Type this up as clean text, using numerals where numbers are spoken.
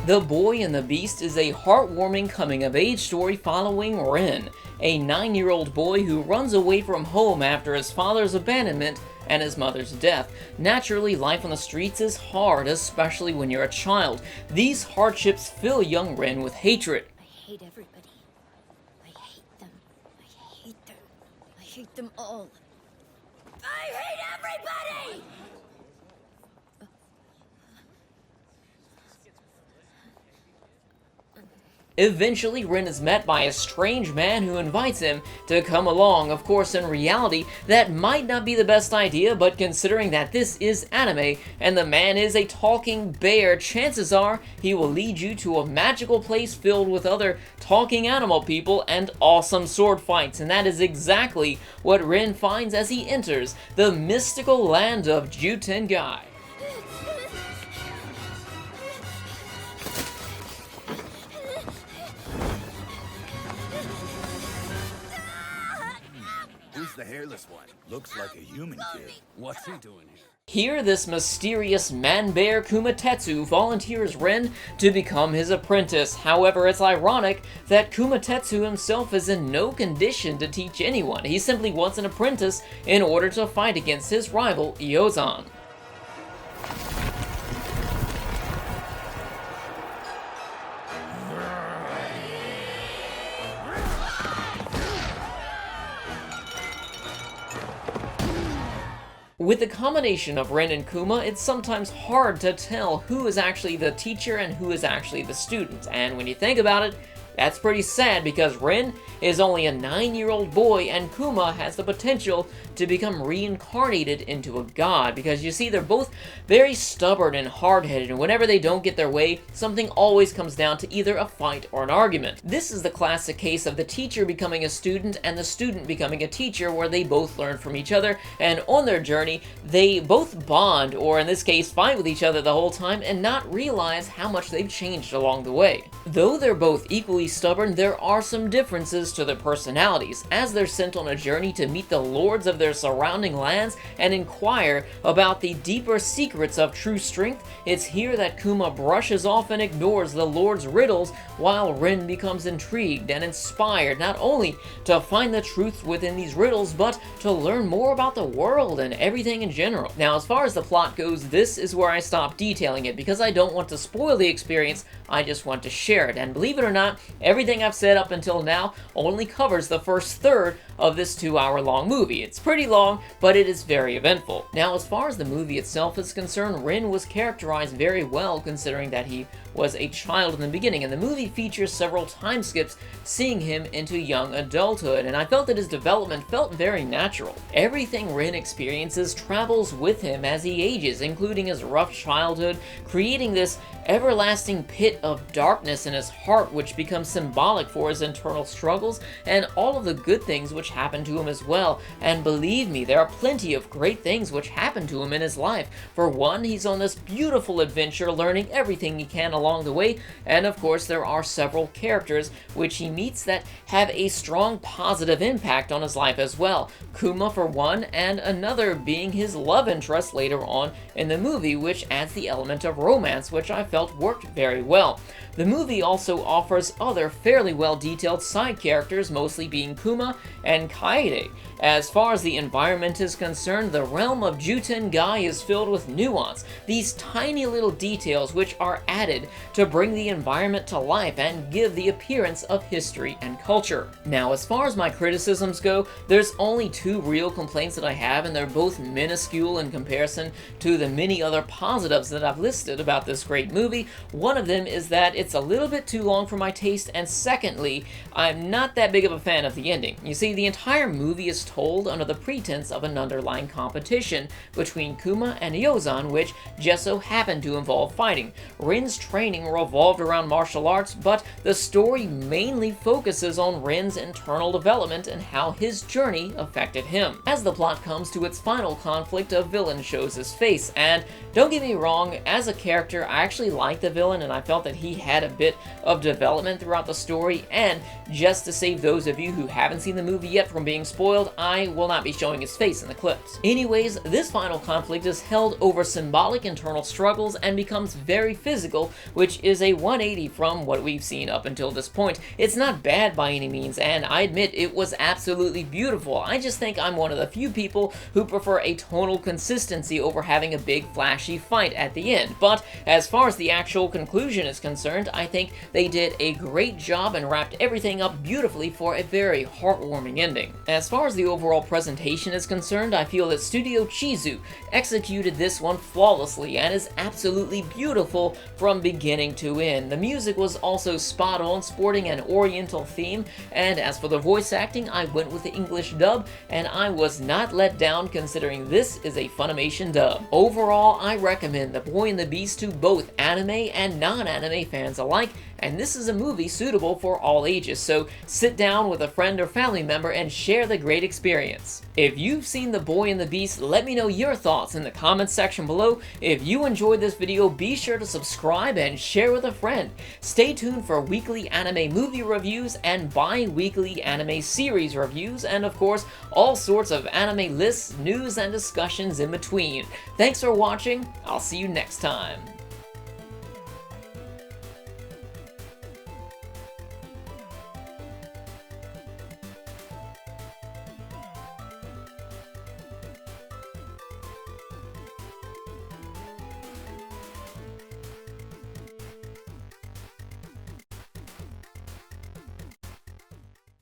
The Boy and the Beast is a heartwarming coming-of-age story following Rin, a 9-year-old boy who runs away from home after his father's abandonment and his mother's death. Naturally, life on the streets is hard, especially when you're a child. These hardships fill young Rin with hatred. I hate everybody. I hate them. I hate them. I hate them all. I hate everybody! Eventually, Rin is met by a strange man who invites him to come along. Of course, in reality, that might not be the best idea, but considering that this is anime, and the man is a talking bear, chances are he will lead you to a magical place filled with other talking animal people and awesome sword fights, and that is exactly what Rin finds as he enters the mystical land of Jutengai. Who's the hairless one? Looks like a human kid. What's he doing here? Here, this mysterious man-bear Kumatetsu volunteers Rin to become his apprentice. However, it's ironic that Kumatetsu himself is in no condition to teach anyone. He simply wants an apprentice in order to fight against his rival, Iozan. With the combination of Rin and Kuma, it's sometimes hard to tell who is actually the teacher and who is actually the student. And when you think about it, that's pretty sad because Rin is only a 9-year-old boy and Kuma has the potential to become reincarnated into a god, because you see, they're both very stubborn and hard-headed, and whenever they don't get their way, something always comes down to either a fight or an argument. This is the classic case of the teacher becoming a student and the student becoming a teacher, where they both learn from each other, and on their journey, they both bond, or in this case, fight with each other the whole time and not realize how much they've changed along the way. Though they're both equally stubborn, there are some differences to their personalities, as they're sent on a journey to meet the lords of their surrounding lands and inquire about the deeper secrets of true strength. It's here that Kuma brushes off and ignores the lord's riddles, while Rin becomes intrigued and inspired not only to find the truth within these riddles, but to learn more about the world and everything in general. Now, as far as the plot goes, this is where I stop detailing it, because I don't want to spoil the experience, I just want to share it. And believe it or not, everything I've said up until now only covers the first third of this 2-hour-long movie. It's pretty long, but it is very eventful. Now, as far as the movie itself is concerned, Rin was characterized very well, considering that he was a child in the beginning, and the movie features several time skips seeing him into young adulthood, and I felt that his development felt very natural. Everything Rin experiences travels with him as he ages, including his rough childhood, creating this everlasting pit of darkness in his heart, which becomes symbolic for his internal struggles and all of the good things which happen to him as well. And believe me, there are plenty of great things which happen to him in his life. For one, he's on this beautiful adventure learning everything he can along the way, and of course there are several characters which he meets that have a strong positive impact on his life as well. Kuma for one, and another being his love interest later on in the movie, which adds the element of romance, which I felt worked very well. The movie also offers other fairly well-detailed side characters, mostly being Kuma and Kaede. As far as the environment is concerned, the realm of Jutengai is filled with nuance, these tiny little details which are added to bring the environment to life and give the appearance of history and culture. Now, as far as my criticisms go, there's only 2 real complaints that I have, and they're both minuscule in comparison to the many other positives that I've listed about this great movie. One of them is that it's a little bit too long for my taste, and secondly, I'm not that big of a fan of the ending. You see, the entire movie is told under the pretense of an underlying competition between Kuma and Iozan, which just so happened to involve fighting. Rin's training revolved around martial arts, but the story mainly focuses on Rin's internal development and how his journey affected him. As the plot comes to its final conflict, a villain shows his face, and don't get me wrong, as a character, I actually liked the villain, and I felt that he had a bit of development throughout the story. And just to save those of you who haven't seen the movie yet from being spoiled, I will not be showing his face in the clips. Anyways, this final conflict is held over symbolic internal struggles and becomes very physical, which is a 180 from what we've seen up until this point. It's not bad by any means, and I admit it was absolutely beautiful. I just think I'm one of the few people who prefer a tonal consistency over having a big flashy fight at the end. But as far as the actual conclusion is concerned, I think they did a great job and wrapped everything up beautifully for a very heartwarming ending. As far as the overall presentation is concerned, I feel that Studio Chizu executed this one flawlessly and is absolutely beautiful from beginning to end. The music was also spot on, sporting an oriental theme, and as for the voice acting, I went with the English dub, and I was not let down considering this is a Funimation dub. Overall, I recommend The Boy and the Beast to both anime and non-anime fans alike, and this is a movie suitable for all ages, so sit down with a friend or family member and share the great experience. If you've seen The Boy and the Beast, let me know your thoughts in the comments section below. If you enjoyed this video, be sure to subscribe and share with a friend. Stay tuned for weekly anime movie reviews and bi-weekly anime series reviews, and of course, all sorts of anime lists, news, and discussions in between. Thanks for watching. I'll see you next time.